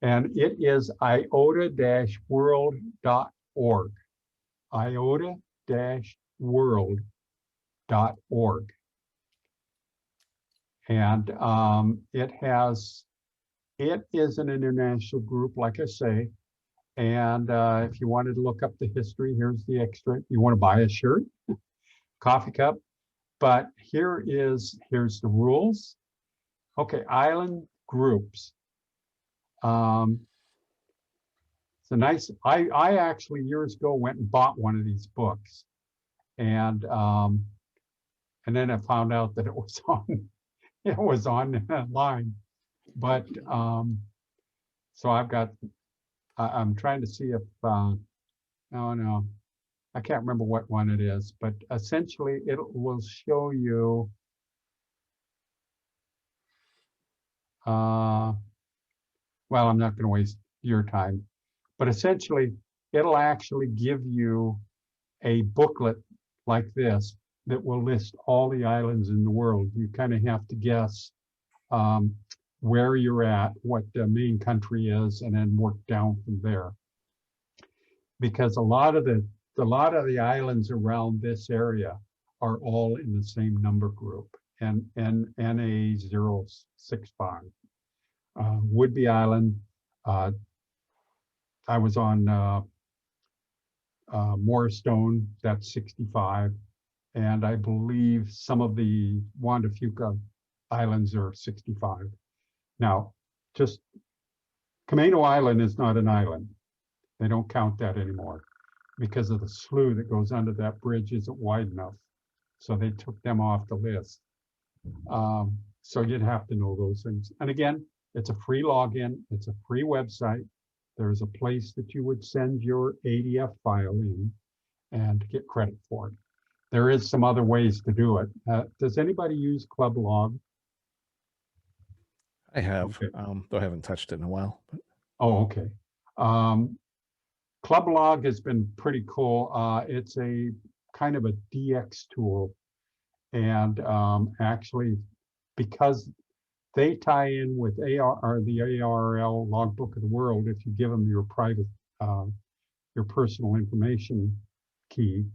and it is iota-world.org. iota-world.org, and it is an international group, like I say. And if you wanted to look up the history, here's the extra. You want to buy a shirt, coffee cup. But here's the rules. Okay, island groups. It's a nice, I actually years ago went and bought one of these books. And then I found out that it was online. But so I'm trying to see if no, I can't remember what one it is, but essentially it will show you well, I'm not going to waste your time, but essentially it'll actually give you a booklet like this that will list all the islands in the world. You kind of have to guess where you're at, what the main country is, and then work down from there. Because a lot of the a lot of the islands around this area are all in the same number group, and NA065. Woodby Island, I was on Morristone, that's 65. And I believe some of the Juan de Fuca islands are 65. Now, just Camino Island is not an island. They don't count that anymore because of the slough that goes under that bridge isn't wide enough. So they took them off the list. So you'd have to know those things. And again, it's a free login. It's a free website. There's a place that you would send your ADF file in and get credit for it. There is some other ways to do it. Does anybody use Club Log? I have, Okay. though I haven't touched it in a while. But... Oh, okay. Club Log has been pretty cool. It's a kind of a DX tool. And actually, because they tie in with the ARL Logbook of the World, if you give them your private, your personal information key,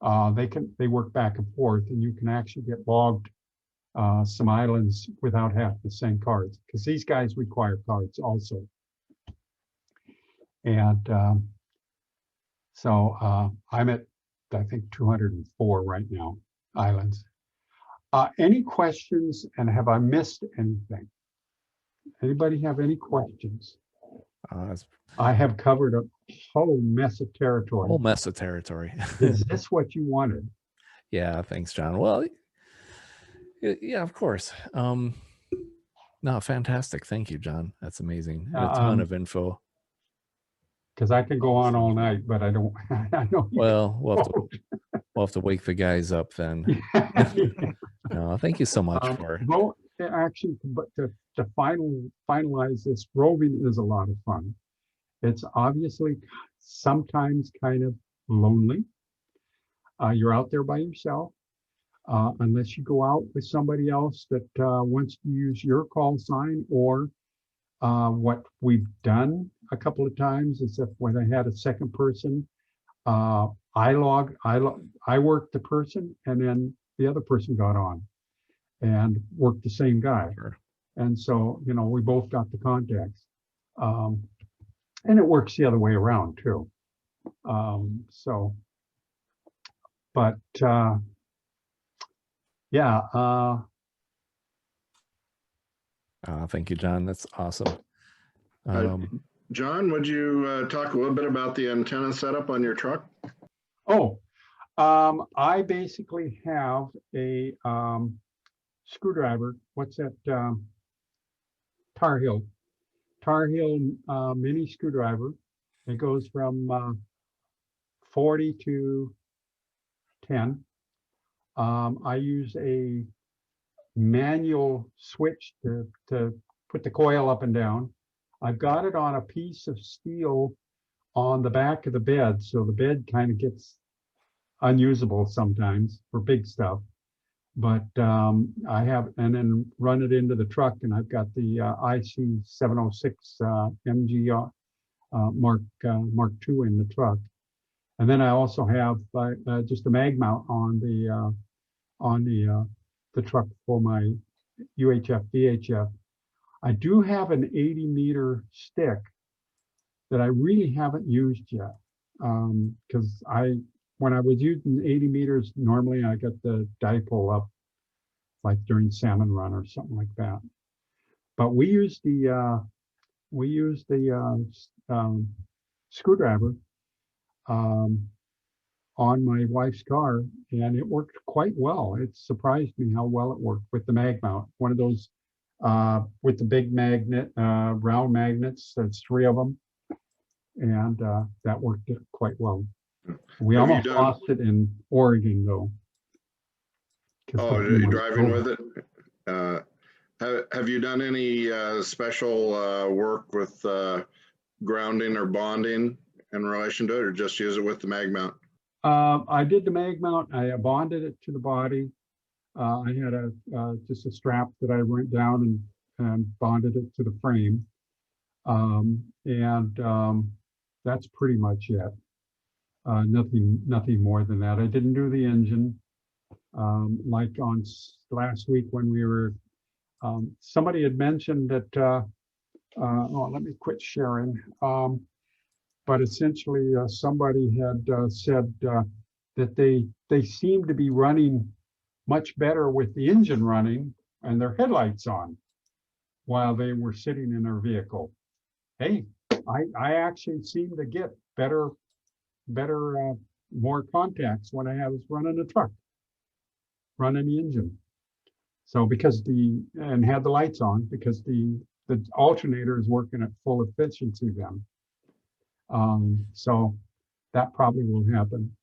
they work back and forth, and you can actually get logged some islands without having to send cards, because these guys require cards also. And so I'm at, I think, 204 right now, islands. Any questions, and have I missed anything? Anybody have any questions? I have covered a whole mess of territory. Whole mess of territory. Is this what you wanted? Yeah, thanks, John. Well, yeah, of course. No, fantastic. Thank you, John. That's amazing. And a ton of info. Because I could go on all night, but I don't. I don't. Well, we'll have to wake the guys up then. No, thank you so much for. Well, actually, but to finalize this, roving is a lot of fun. It's obviously sometimes kind of lonely. You're out there by yourself, unless you go out with somebody else that wants to use your call sign, or what we've done a couple of times is if when I had a second person, I worked the person, and then the other person got on and worked the same guy. Sure. And so, you know, we both got the contacts. And it works the other way around too. Yeah. Thank you, John. That's awesome. John, would you talk a little bit about the antenna setup on your truck? Oh, I basically have a screwdriver. What's that? Tar Heel mini screwdriver. It goes from 40 to 10. I use a manual switch to put the coil up and down. I've got it on a piece of steel on the back of the bed, so the bed kind of gets unusable sometimes for big stuff. But I have, and then run it into the truck, and I've got the IC706 MG Mark II in the truck, and then I also have just a mag mount on the truck for my UHF VHF. I do have an 80-meter stick that I really haven't used yet, because when I was using 80 meters, normally I got the dipole up, like during salmon run or something like that. But we used the screwdriver on my wife's car, and it worked quite well. It surprised me how well it worked with the mag mount. One of those with the big magnet, round magnets. There's 3 of them, and that worked quite well. We almost lost it in Oregon, though. Oh, are you driving with it? Have you done any special work with grounding or bonding in relation to it, or just use it with the mag mount? I did the mag mount. I bonded it to the body. I had just a strap that I went down and bonded it to the frame. That's pretty much it. Nothing more than that. I didn't do the engine. Like on last week when we were, somebody had mentioned that, oh, let me quit sharing. But essentially somebody had said that they seem to be running much better with the engine running and their headlights on while they were sitting in their vehicle. Hey, I actually seem to get better, more contacts when I was running a truck, running the engine. So because and had the lights on, because the alternator is working at full efficiency then. So that probably will happen.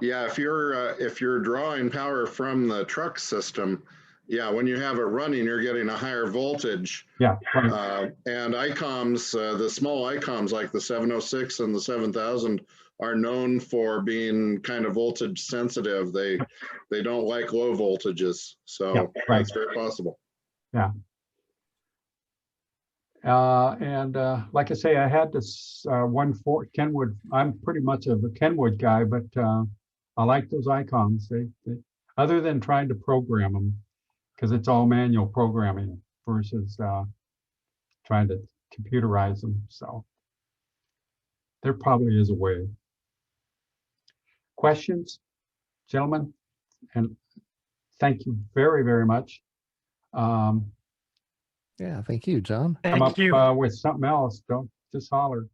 Yeah, if you're drawing power from the truck system, yeah, when you have it running, you're getting a higher voltage. Yeah. Right. And ICOMs, the small ICOMs like the 706 and the 7000 are known for being kind of voltage sensitive. They don't like low voltages, so Yeah, right. that's very possible. Yeah. And like I say, I had this one for Kenwood. I'm pretty much of a Kenwood guy, but I like those icons. They other than trying to program them, because it's all manual programming versus trying to computerize them. So there probably is a way. Questions, gentlemen? And thank you very, very much. Yeah, thank you, John. Come up Thank you. with something else. Don't just holler.